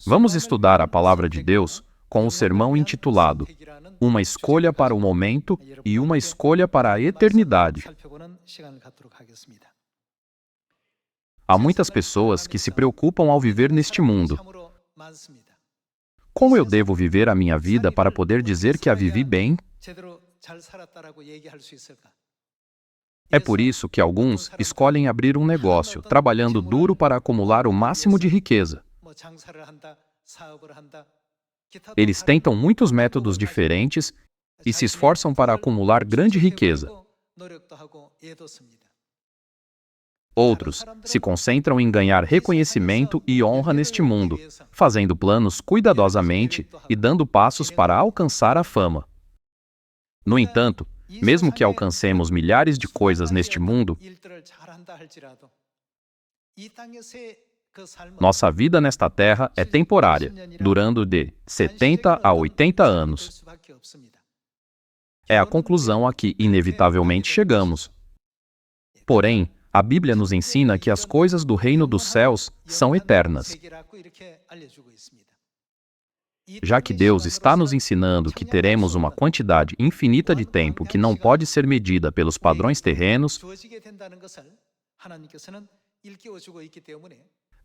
Vamos estudar a Palavra de Deus com o sermão intitulado Uma Escolha para o Momento e uma Escolha para a Eternidade. Há muitas pessoas que se preocupam ao viver neste mundo. Como eu devo viver a minha vida para poder dizer que a vivi bem? É por isso que alguns escolhem abrir um negócio, trabalhando duro para acumular o máximo de riqueza. Eles tentam muitos métodos diferentes e se esforçam para acumular grande riqueza. Outros se concentram em ganhar reconhecimento e honra neste mundo, fazendo planos cuidadosamente e dando passos para alcançar a fama. No entanto, mesmo que alcancemos milhares de coisas neste mundo, nossa vida nesta terra é temporária, durando de 70 a 80 anos. É a conclusão a que inevitavelmente chegamos. Porém, a Bíblia nos ensina que as coisas do reino dos céus são eternas. Já que Deus está nos ensinando que teremos uma quantidade infinita de tempo que não pode ser medida pelos padrões terrenos,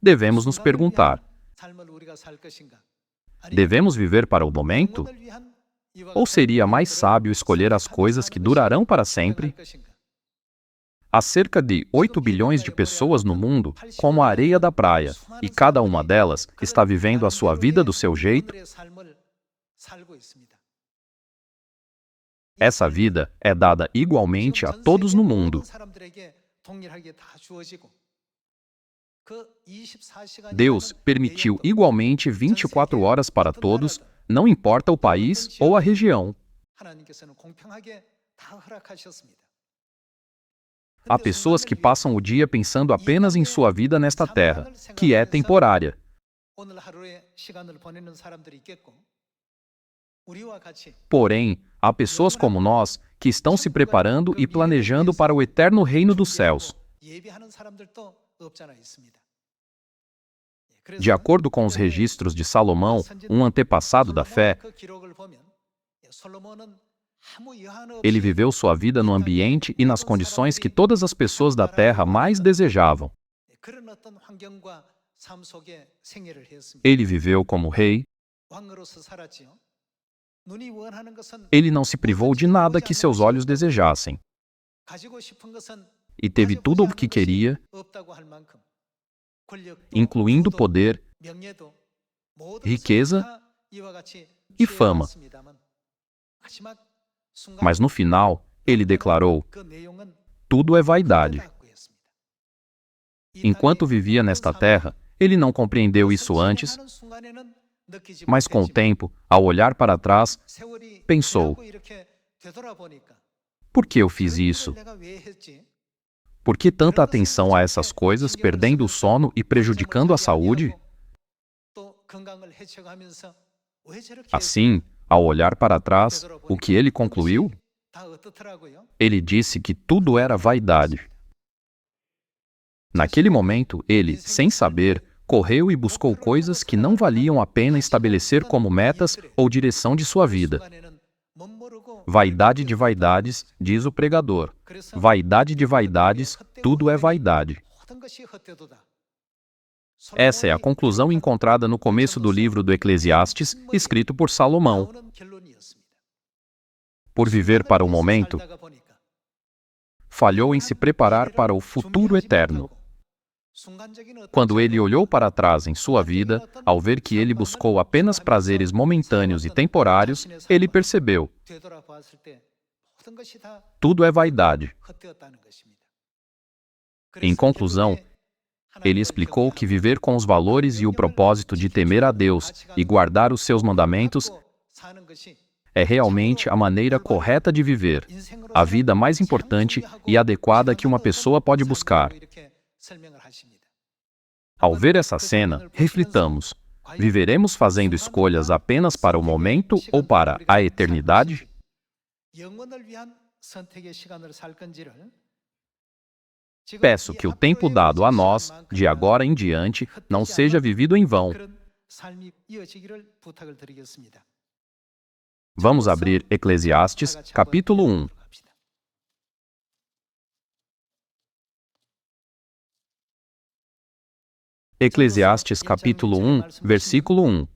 devemos nos perguntar: devemos viver para o momento? Ou seria mais sábio escolher as coisas que durarão para sempre? Há cerca de 8 bilhões de pessoas no mundo, como a areia da praia, e cada uma delas está vivendo a sua vida do seu jeito. Essa vida é dada igualmente a todos no mundo. Deus permitiu igualmente 24 horas para todos, não importa o país ou a região. Há pessoas que passam o dia pensando apenas em sua vida nesta terra, que é temporária. Porém, há pessoas como nós que estão se preparando e planejando para o eterno reino dos céus. De acordo com os registros de Salomão, um antepassado da fé, ele viveu sua vida no ambiente e nas condições que todas as pessoas da terra mais desejavam. Ele viveu como rei. Ele não se privou de nada que seus olhos desejassem. E teve tudo o que queria, incluindo poder, riqueza e fama. Mas no final, ele declarou: tudo é vaidade. Enquanto vivia nesta terra, ele não compreendeu isso antes, mas com o tempo, ao olhar para trás, pensou: por que eu fiz isso? Por que tanta atenção a essas coisas, perdendo o sono e prejudicando a saúde? Assim, ao olhar para trás, o que ele concluiu? Ele disse que tudo era vaidade. Naquele momento, ele, sem saber, correu e buscou coisas que não valiam a pena estabelecer como metas ou direção de sua vida. Vaidade de vaidades, diz o pregador. Vaidade de vaidades, tudo é vaidade. Essa é a conclusão encontrada no começo do livro do Eclesiastes, escrito por Salomão. Por viver para o momento, falhou em se preparar para o futuro eterno. Quando ele olhou para trás em sua vida, ao ver que ele buscou apenas prazeres momentâneos e temporários, ele percebeu: tudo é vaidade. Em conclusão, ele explicou que viver com os valores e o propósito de temer a Deus e guardar os seus mandamentos é realmente a maneira correta de viver, a vida mais importante e adequada que uma pessoa pode buscar. Ao ver essa cena, reflitamos: viveremos fazendo escolhas apenas para o momento ou para a eternidade? Peço que o tempo dado a nós, de agora em diante, não seja vivido em vão, Vamos abrir Eclesiastes, capítulo 1. Eclesiastes, capítulo 1, versículo 1.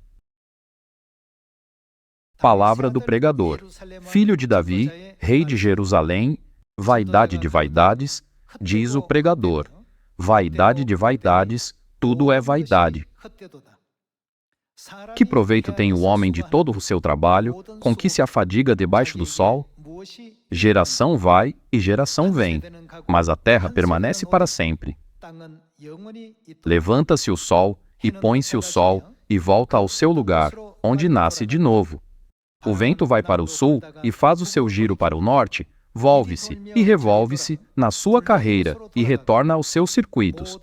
Palavra do pregador. Filho de Davi, rei de Jerusalém, vaidade de vaidades, diz o pregador. Vaidade de vaidades, tudo é vaidade. Que proveito tem o homem de todo o seu trabalho, com que se afadiga debaixo do sol? Geração vai e geração vem, mas a terra permanece para sempre. Levanta-se o sol, e põe-se o sol, e volta ao seu lugar, onde nasce de novo. O vento vai para o sul, e faz o seu giro para o norte, volve-se e revolve-se na sua carreira, e retorna aos seus circuitos.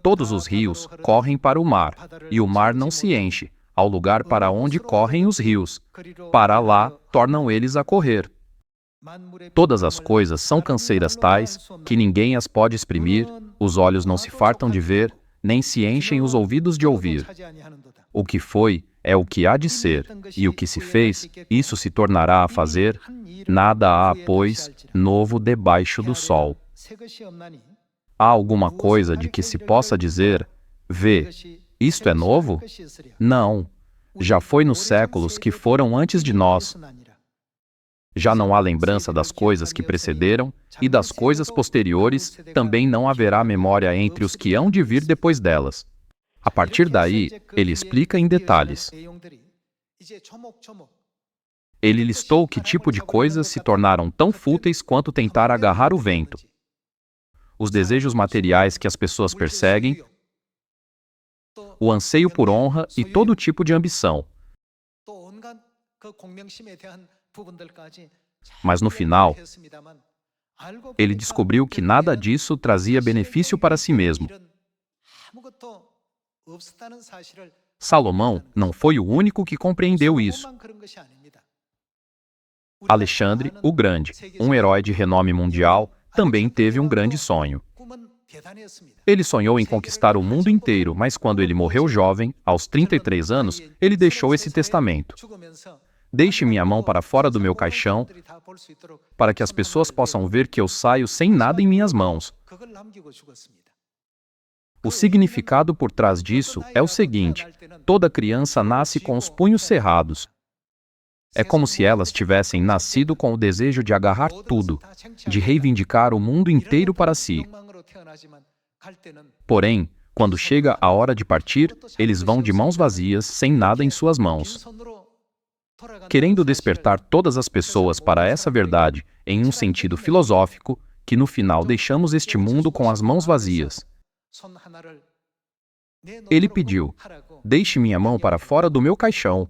Todos os rios correm para o mar, e o mar não se enche, ao lugar para onde correm os rios. Para lá tornam eles a correr. Todas as coisas são canseiras tais, que ninguém as pode exprimir, os olhos não se fartam de ver, nem se enchem os ouvidos de ouvir. O que foi, é o que há de ser, e o que se fez, isso se tornará a fazer. Nada há, pois, novo debaixo do sol. Há alguma coisa de que se possa dizer, vê, isto é novo? Não, já foi nos séculos que foram antes de nós. Já não há lembrança das coisas que precederam, e das coisas posteriores também não haverá memória entre os que hão de vir depois delas. A partir daí, ele explica em detalhes. Ele listou que tipo de coisas se tornaram tão fúteis quanto tentar agarrar o vento. Os desejos materiais que as pessoas perseguem, o anseio por honra e todo tipo de ambição. Mas no final, ele descobriu que nada disso trazia benefício para si mesmo. Salomão não foi o único que compreendeu isso. Alexandre o Grande, um herói de renome mundial, também teve um grande sonho. Ele sonhou em conquistar o mundo inteiro, mas quando ele morreu jovem, aos 33 anos, ele deixou esse testamento. Deixe minha mão para fora do meu caixão, para que as pessoas possam ver que eu saio sem nada em minhas mãos. O significado por trás disso é o seguinte: toda criança nasce com os punhos cerrados. É como se elas tivessem nascido com o desejo de agarrar tudo, de reivindicar o mundo inteiro para si. Porém, quando chega a hora de partir, eles vão de mãos vazias, sem nada em suas mãos. Querendo despertar todas as pessoas para essa verdade em um sentido filosófico, que no final deixamos este mundo com as mãos vazias. Ele pediu: deixe minha mão para fora do meu caixão.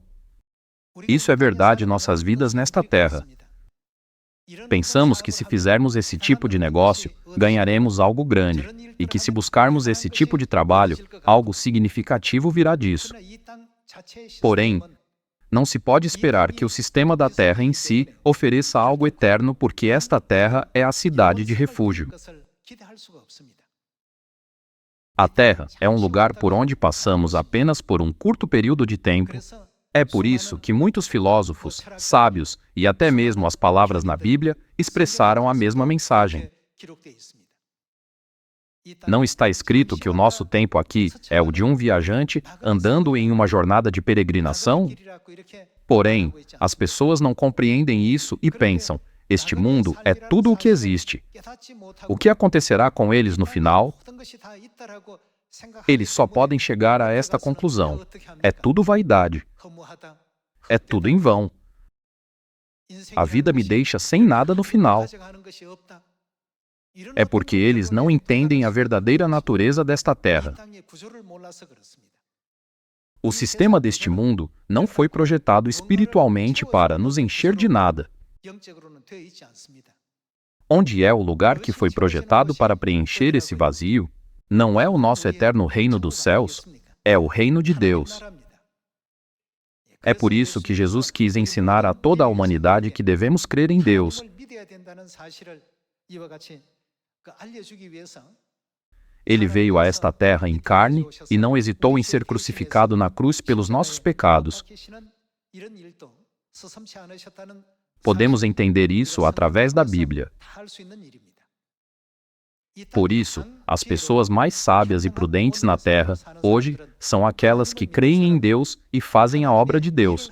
Isso é verdade em nossas vidas nesta terra. Pensamos que se fizermos esse tipo de negócio, ganharemos algo grande, e que se buscarmos esse tipo de trabalho, algo significativo virá disso. Porém, não se pode esperar que o sistema da terra em si ofereça algo eterno, porque esta terra é a cidade de refúgio. A terra é um lugar por onde passamos apenas por um curto período de tempo. É por isso que muitos filósofos, sábios e até mesmo as palavras na Bíblia expressaram a mesma mensagem. Não está escrito que o nosso tempo aqui é o de um viajante andando em uma jornada de peregrinação? Porém, as pessoas não compreendem isso e pensam: este mundo é tudo o que existe. O que acontecerá com eles no final? Eles só podem chegar a esta conclusão: é tudo vaidade. É tudo em vão. A vida me deixa sem nada no final. É porque eles não entendem a verdadeira natureza desta terra. O sistema deste mundo não foi projetado espiritualmente para nos encher de nada. Onde é o lugar que foi projetado para preencher esse vazio? Não é o nosso eterno reino dos céus, é o reino de Deus. É por isso que Jesus quis ensinar a toda a humanidade que devemos crer em Deus. Ele veio a esta terra em carne e não hesitou em ser crucificado na cruz pelos nossos pecados. Podemos entender isso através da Bíblia. Por isso, as pessoas mais sábias e prudentes na terra, hoje, são aquelas que creem em Deus e fazem a obra de Deus.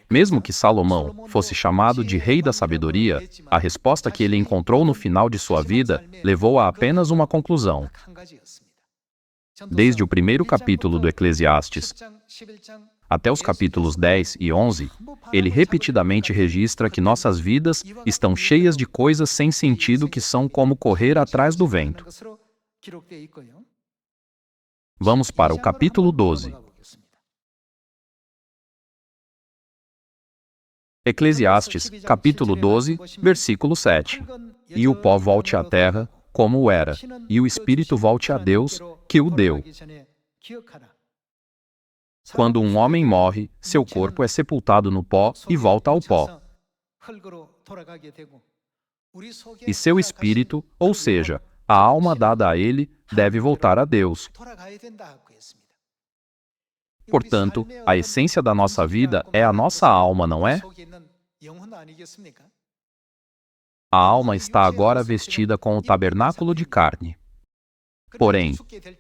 Mesmo que Salomão fosse chamado de rei da sabedoria, a resposta que ele encontrou no final de sua vida levou a apenas uma conclusão. Desde o primeiro capítulo do Eclesiastes até os capítulos 10 e 11, ele repetidamente registra que nossas vidas estão cheias de coisas sem sentido que são como correr atrás do vento. Vamos para o capítulo 12. Eclesiastes, capítulo 12, versículo 7. E o pó volte à terra, como era, e o espírito volte a Deus, que o deu. Quando um homem morre, seu corpo é sepultado no pó e volta ao pó. E seu espírito, ou seja, a alma dada a ele, deve voltar a Deus. Portanto, a essência da nossa vida é a nossa alma, não é? A alma está agora vestida com o tabernáculo de carne. Porém,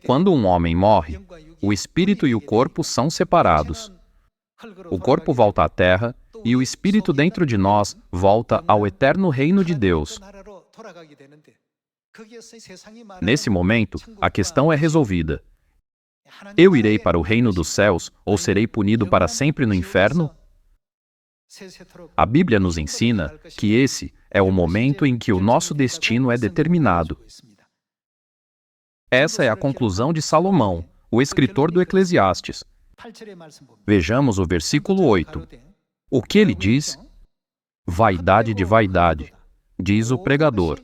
quando um homem morre, o espírito e o corpo são separados. O corpo volta à terra e o espírito dentro de nós volta ao eterno reino de Deus. Nesse momento, a questão é resolvida. Eu irei para o reino dos céus ou serei punido para sempre no inferno? A Bíblia nos ensina que esse é o momento em que o nosso destino é determinado. Essa é a conclusão de Salomão, o escritor do Eclesiastes. Vejamos o versículo 8. O que ele diz? Vaidade de vaidade, diz o pregador.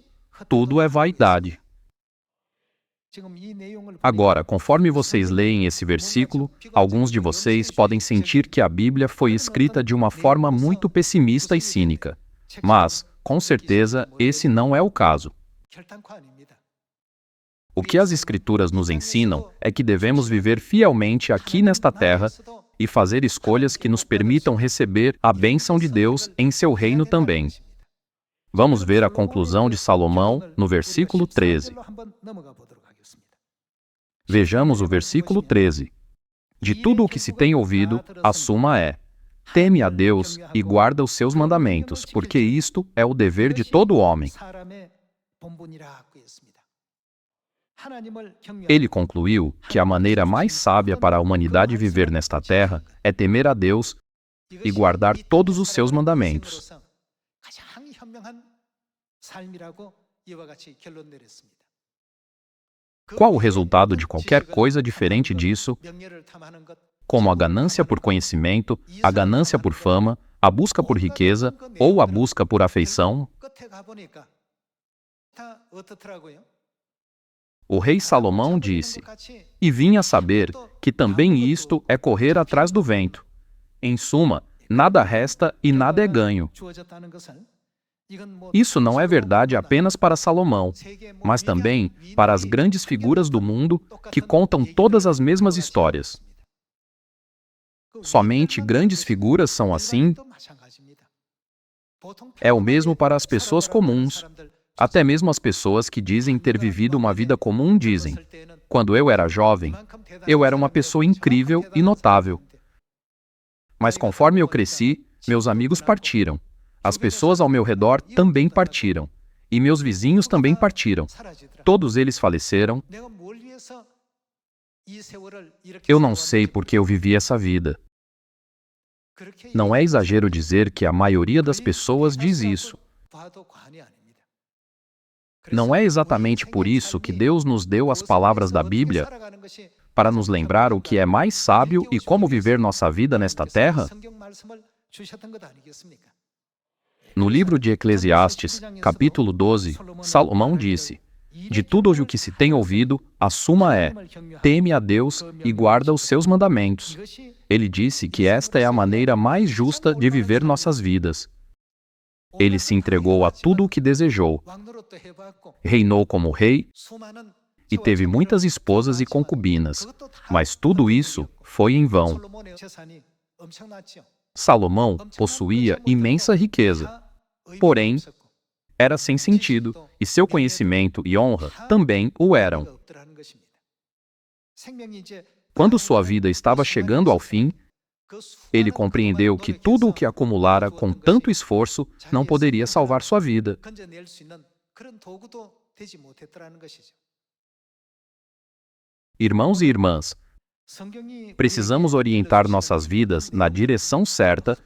Tudo é vaidade. Agora, conforme vocês leem esse versículo, alguns de vocês podem sentir que a Bíblia foi escrita de uma forma muito pessimista e cínica. Mas, com certeza, esse não é o caso. O que as Escrituras nos ensinam é que devemos viver fielmente aqui nesta terra e fazer escolhas que nos permitam receber a bênção de Deus em seu reino também. Vamos ver a conclusão de Salomão no versículo 13. Vejamos o versículo 13. De tudo o que se tem ouvido, a suma é: teme a Deus e guarda os seus mandamentos, porque isto é o dever de todo homem. Ele concluiu que a maneira mais sábia para a humanidade viver nesta terra é temer a Deus e guardar todos os seus mandamentos. Qual o resultado de qualquer coisa diferente disso, como a ganância por conhecimento, a ganância por fama, a busca por riqueza ou a busca por afeição? O rei Salomão disse: "E vim a saber que também isto é correr atrás do vento. Em suma, nada resta e nada é ganho." Isso não é verdade apenas para Salomão, mas também para as grandes figuras do mundo que contam todas as mesmas histórias. Somente grandes figuras são assim? É o mesmo para as pessoas comuns. Até mesmo as pessoas que dizem ter vivido uma vida comum dizem: "Quando eu era jovem, eu era uma pessoa incrível e notável. Mas conforme eu cresci, meus amigos partiram. As pessoas ao meu redor também partiram. E meus vizinhos também partiram. Todos eles faleceram. Eu não sei por que eu vivi essa vida." Não é exagero dizer que a maioria das pessoas diz isso. Não é exatamente por isso que Deus nos deu as palavras da Bíblia para nos lembrar o que é mais sábio e como viver nossa vida nesta terra? No livro de Eclesiastes, capítulo 12, Salomão disse: "De tudo o que se tem ouvido, a suma é: teme a Deus e guarda os seus mandamentos." Ele disse que esta é a maneira mais justa de viver nossas vidas. Ele se entregou a tudo o que desejou, reinou como rei e teve muitas esposas e concubinas, mas tudo isso foi em vão. Salomão possuía imensa riqueza, porém, era sem sentido, e seu conhecimento e honra também o eram. Quando sua vida estava chegando ao fim, ele compreendeu que tudo o que acumulara com tanto esforço não poderia salvar sua vida. Irmãos e irmãs, precisamos orientar nossas vidas na direção certa,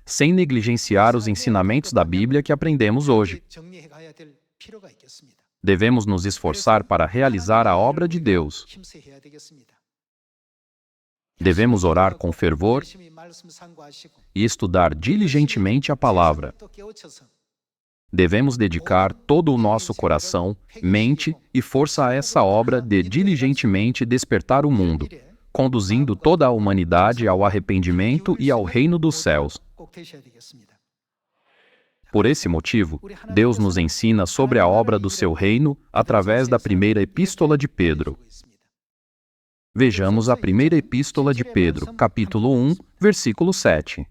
sem negligenciar os ensinamentos da Bíblia que aprendemos hoje. Devemos nos esforçar para realizar a obra de Deus. Devemos orar com fervor e estudar diligentemente a palavra. Devemos dedicar todo o nosso coração, mente e força a essa obra de diligentemente despertar o mundo, conduzindo toda a humanidade ao arrependimento e ao reino dos céus. Por esse motivo, Deus nos ensina sobre a obra do seu reino através da primeira epístola de Pedro. Vejamos a primeira epístola de Pedro, capítulo 1, versículo 7.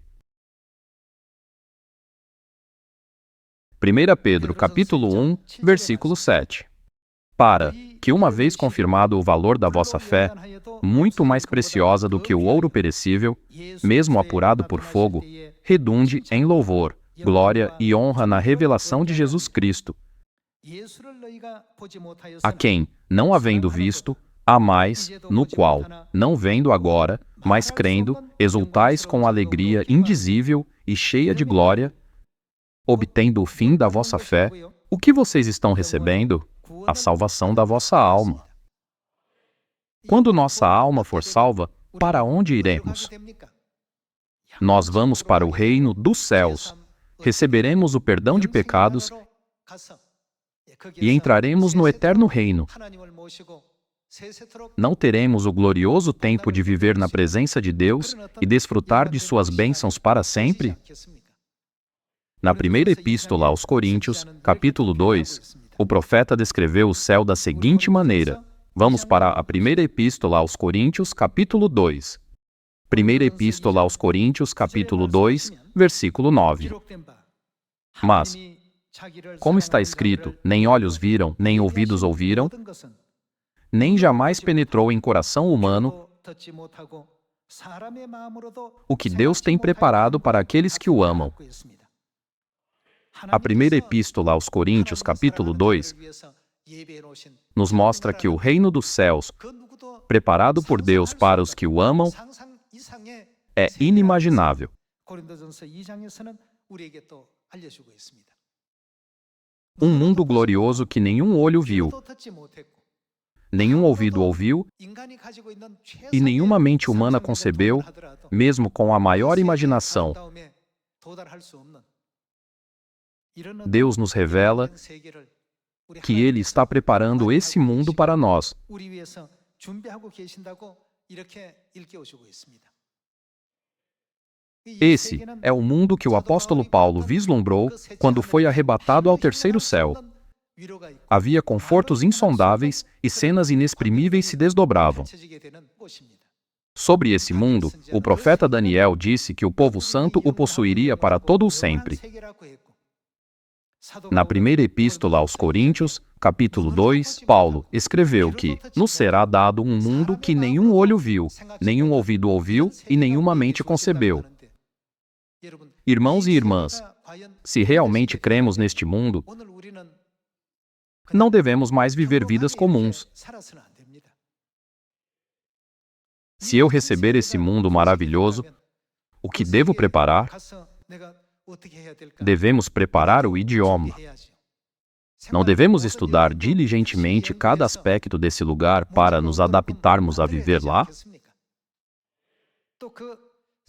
1 Pedro, capítulo 1, versículo 7. Para que, uma vez confirmado o valor da vossa fé, muito mais preciosa do que o ouro perecível, mesmo apurado por fogo, redunde em louvor, glória e honra na revelação de Jesus Cristo, a quem, não havendo visto, amais, no qual, não vendo agora, mas crendo, exultais com alegria indizível e cheia de glória, obtendo o fim da vossa fé. O que vocês estão recebendo? A salvação da vossa alma. Quando nossa alma for salva, para onde iremos? Nós vamos para o reino dos céus, receberemos o perdão de pecados e entraremos no eterno reino. Não teremos o glorioso tempo de viver na presença de Deus e desfrutar de suas bênçãos para sempre? Na primeira epístola aos Coríntios, capítulo 2, o profeta descreveu o céu da seguinte maneira. Vamos para a primeira epístola aos Coríntios, capítulo 2. Primeira epístola aos Coríntios, capítulo 2, versículo 9. Mas, como está escrito, nem olhos viram, nem ouvidos ouviram, nem jamais penetrou em coração humano o que Deus tem preparado para aqueles que o amam. A primeira epístola aos Coríntios, capítulo 2, nos mostra que o reino dos céus, preparado por Deus para os que o amam, é inimaginável. Um mundo glorioso que nenhum olho viu, nenhum ouvido ouviu e nenhuma mente humana concebeu, mesmo com a maior imaginação. Deus nos revela que Ele está preparando esse mundo para nós. Esse é o mundo que o apóstolo Paulo vislumbrou quando foi arrebatado ao terceiro céu. Havia confortos insondáveis e cenas inexprimíveis se desdobravam. Sobre esse mundo, o profeta Daniel disse que o povo santo o possuiria para todo o sempre. Na primeira epístola aos Coríntios, capítulo 2, Paulo escreveu que nos será dado um mundo que nenhum olho viu, nenhum ouvido ouviu e nenhuma mente concebeu. Irmãos e irmãs, se realmente cremos neste mundo, não devemos mais viver vidas comuns. Se eu receber esse mundo maravilhoso, o que devo preparar? Devemos preparar o idioma. Não devemos estudar diligentemente cada aspecto desse lugar para nos adaptarmos a viver lá?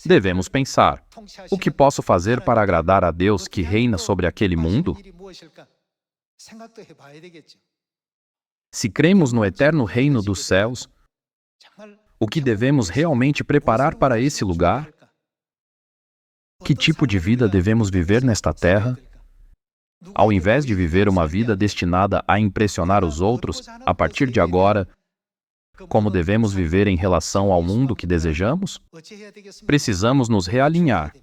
Devemos pensar: o que posso fazer para agradar a Deus que reina sobre aquele mundo? Se cremos no eterno reino dos céus, o que devemos realmente preparar para esse lugar? Que tipo de vida devemos viver nesta terra? Ao invés de viver uma vida destinada a impressionar os outros, a partir de agora, como devemos viver em relação ao mundo que desejamos? Precisamos nos realinhar.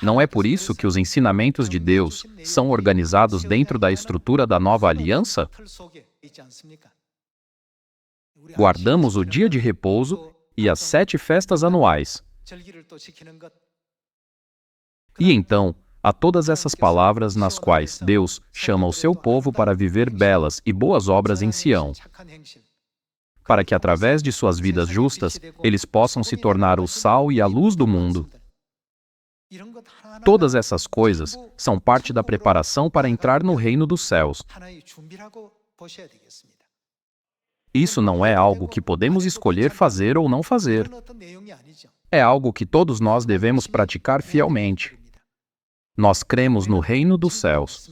Não é por isso que os ensinamentos de Deus são organizados dentro da estrutura da nova aliança? Guardamos o dia de repouso e as 7 festas anuais. E então, há todas essas palavras nas quais Deus chama o seu povo para viver belas e boas obras em Sião, para que através de suas vidas justas, eles possam se tornar o sal e a luz do mundo. Todas essas coisas são parte da preparação para entrar no reino dos céus. Isso não é algo que podemos escolher fazer ou não fazer. É algo que todos nós devemos praticar fielmente. Nós cremos no reino dos céus.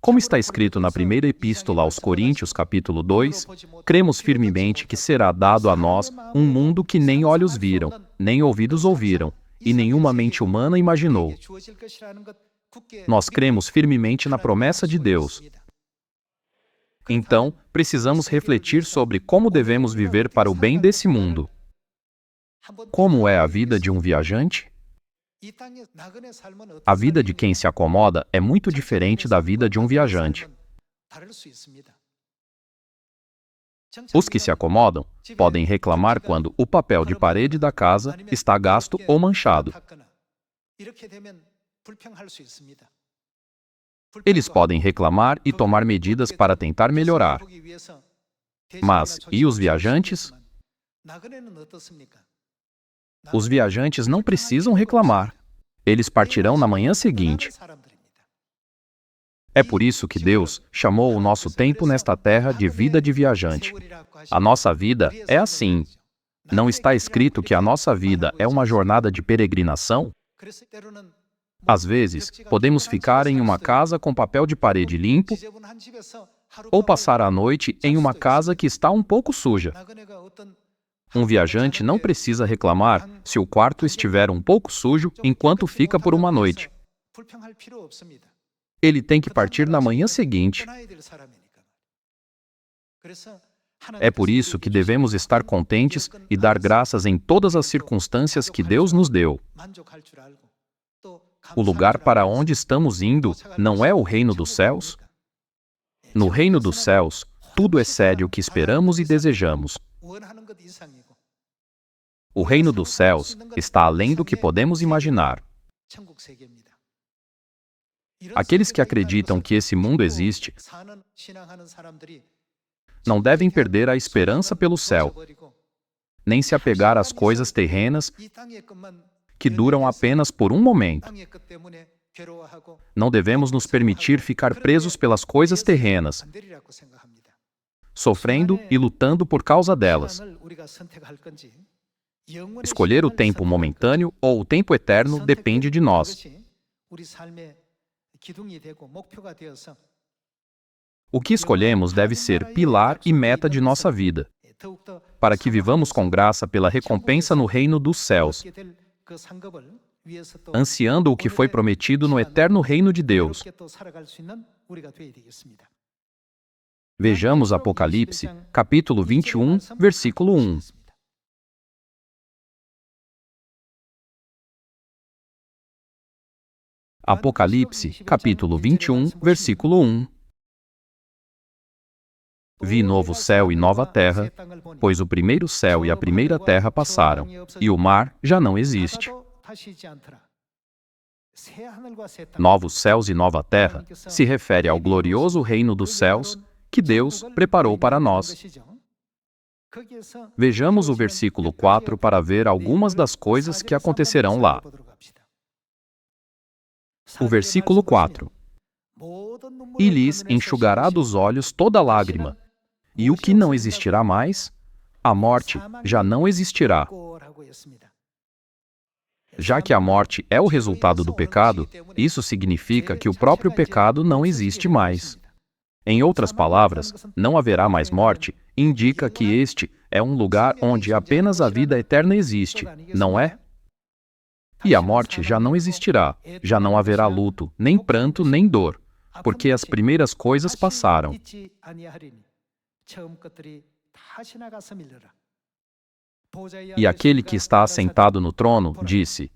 Como está escrito na primeira epístola aos Coríntios, capítulo 2, cremos firmemente que será dado a nós um mundo que nem olhos viram, nem ouvidos ouviram, e nenhuma mente humana imaginou. Nós cremos firmemente na promessa de Deus. Então, precisamos refletir sobre como devemos viver para o bem desse mundo. Como é a vida de um viajante? A vida de quem se acomoda é muito diferente da vida de um viajante. Os que se acomodam podem reclamar quando o papel de parede da casa está gasto ou manchado. Eles podem reclamar e tomar medidas para tentar melhorar. Mas, e os viajantes? Os viajantes não precisam reclamar. Eles partirão na manhã seguinte. É por isso que Deus chamou o nosso tempo nesta terra de vida de viajante. A nossa vida é assim. Não está escrito que a nossa vida é uma jornada de peregrinação? Às vezes, podemos ficar em uma casa com papel de parede limpo ou passar a noite em uma casa que está um pouco suja. Um viajante não precisa reclamar se o quarto estiver um pouco sujo enquanto fica por uma noite. Ele tem que partir na manhã seguinte. É por isso que devemos estar contentes e dar graças em todas as circunstâncias que Deus nos deu. O lugar para onde estamos indo não é o reino dos céus? No reino dos céus, tudo excede o que esperamos e desejamos. O reino dos céus está além do que podemos imaginar. Aqueles que acreditam que esse mundo existe não devem perder a esperança pelo céu, nem se apegar às coisas terrenas que duram apenas por um momento. Não devemos nos permitir ficar presos pelas coisas terrenas, sofrendo e lutando por causa delas. Escolher o tempo momentâneo ou o tempo eterno depende de nós. O que escolhemos deve ser pilar e meta de nossa vida, para que vivamos com graça pela recompensa no reino dos céus, ansiando o que foi prometido no eterno reino de Deus. Vejamos Apocalipse, capítulo 21, versículo 1. Apocalipse, capítulo 21, versículo 1. Vi novo céu e nova terra, pois o primeiro céu e a primeira terra passaram, e o mar já não existe. Novos céus e nova terra se refere ao glorioso reino dos céus que Deus preparou para nós. Vejamos o versículo 4 para ver algumas das coisas que acontecerão lá. O versículo 4. E lhes enxugará dos olhos toda lágrima, e o que não existirá mais, a morte já não existirá. Já que a morte é o resultado do pecado, isso significa que o próprio pecado não existe mais. Em outras palavras, não haverá mais morte, indica que este é um lugar onde apenas a vida eterna existe, não é? E a morte já não existirá, já não haverá luto, nem pranto, nem dor, porque as primeiras coisas passaram. E aquele que está assentado no trono disse: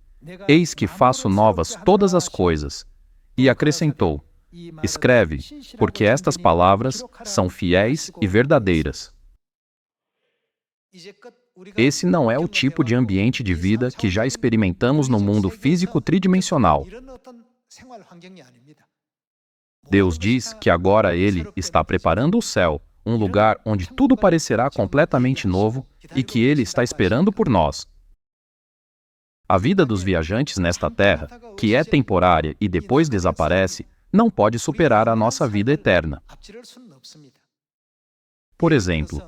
Eis que faço novas todas as coisas. E acrescentou: Escreve, porque estas palavras são fiéis e verdadeiras. Esse não é o tipo de ambiente de vida que já experimentamos no mundo físico tridimensional. Deus diz que agora Ele está preparando o céu, um lugar onde tudo parecerá completamente novo e que Ele está esperando por nós. A vida dos viajantes nesta terra, que é temporária e depois desaparece, não pode superar a nossa vida eterna. Por exemplo,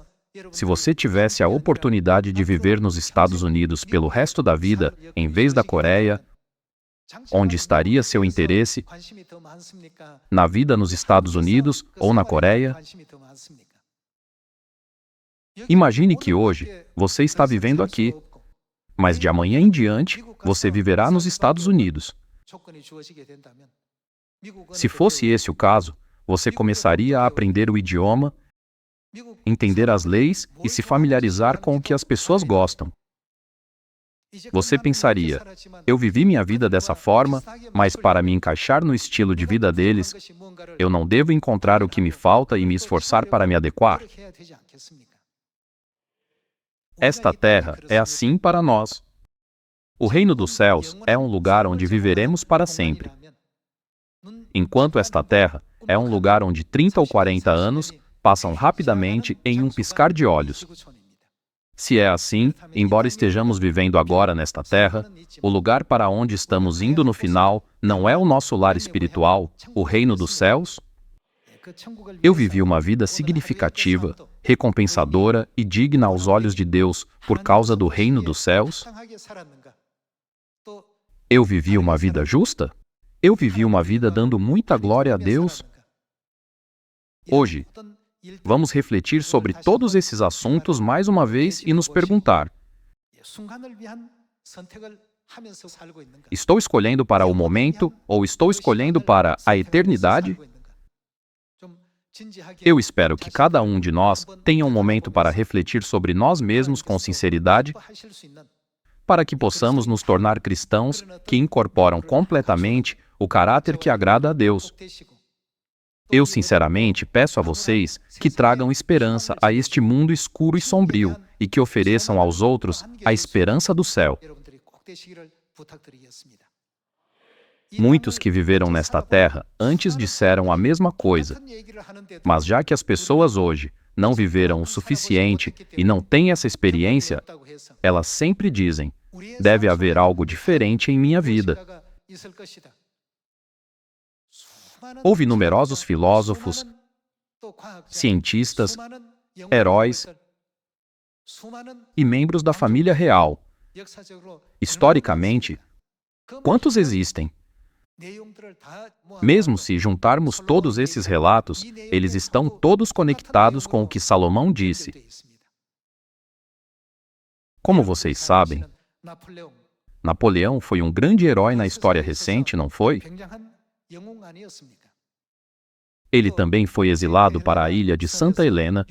se você tivesse a oportunidade de viver nos Estados Unidos pelo resto da vida, em vez da Coreia, onde estaria seu interesse? Na vida nos Estados Unidos ou na Coreia? Imagine que hoje você está vivendo aqui, mas de amanhã em diante você viverá nos Estados Unidos. Se fosse esse o caso, você começaria a aprender o idioma, entender as leis e se familiarizar com o que as pessoas gostam. Você pensaria: eu vivi minha vida dessa forma, mas para me encaixar no estilo de vida deles, eu não devo encontrar o que me falta e me esforçar para me adequar? Esta terra é assim para nós. O reino dos céus é um lugar onde viveremos para sempre. Enquanto esta terra é um lugar onde 30 ou 40 anos passam rapidamente em um piscar de olhos. Se é assim, embora estejamos vivendo agora nesta terra, o lugar para onde estamos indo no final não é o nosso lar espiritual, o reino dos céus? Eu vivi uma vida significativa, recompensadora e digna aos olhos de Deus por causa do reino dos céus? Eu vivi uma vida justa? Eu vivi uma vida dando muita glória a Deus? Hoje, vamos refletir sobre todos esses assuntos mais uma vez e nos perguntar: estou escolhendo para o momento ou estou escolhendo para a eternidade? Eu espero que cada um de nós tenha um momento para refletir sobre nós mesmos com sinceridade, para que possamos nos tornar cristãos que incorporam completamente o caráter que agrada a Deus. Eu sinceramente peço a vocês que tragam esperança a este mundo escuro e sombrio e que ofereçam aos outros a esperança do céu. Muitos que viveram nesta terra antes disseram a mesma coisa, mas já que as pessoas hoje não viveram o suficiente e não têm essa experiência, elas sempre dizem: deve haver algo diferente em minha vida. Houve numerosos filósofos, cientistas, heróis e membros da família real. Historicamente, quantos existem? Mesmo se juntarmos todos esses relatos, eles estão todos conectados com o que Salomão disse. Como vocês sabem, Napoleão foi um grande herói na história recente, não foi? Ele também foi exilado para a ilha de Santa Helena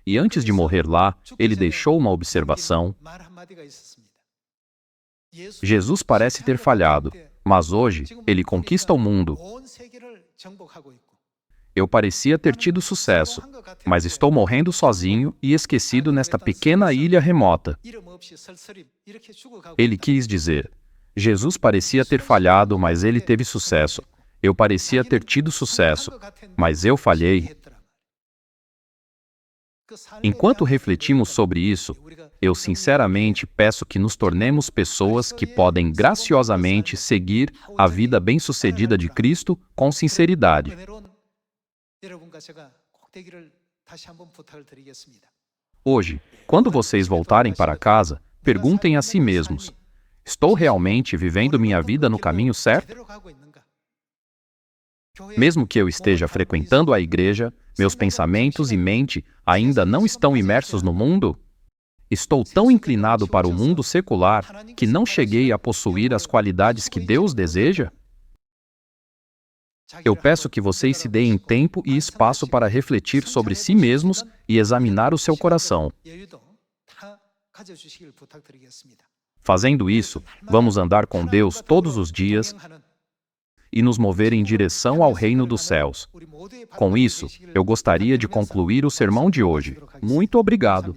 e antes de morrer lá, ele deixou uma observação. Jesus parece ter falhado, mas hoje ele conquista o mundo. Eu parecia ter tido sucesso, mas estou morrendo sozinho e esquecido nesta pequena ilha remota. Ele quis dizer: Jesus parecia ter falhado, mas ele teve sucesso. Eu parecia ter tido sucesso, mas eu falhei. Enquanto refletimos sobre isso, eu sinceramente peço que nos tornemos pessoas que podem graciosamente seguir a vida bem-sucedida de Cristo com sinceridade. Hoje, quando vocês voltarem para casa, perguntem a si mesmos: estou realmente vivendo minha vida no caminho certo? Mesmo que eu esteja frequentando a igreja, meus pensamentos e mente ainda não estão imersos no mundo? Estou tão inclinado para o mundo secular que não cheguei a possuir as qualidades que Deus deseja? Eu peço que vocês se deem tempo e espaço para refletir sobre si mesmos e examinar o seu coração. Fazendo isso, vamos andar com Deus todos os dias e nos mover em direção ao reino dos céus. Com isso, eu gostaria de concluir o sermão de hoje. Muito obrigado.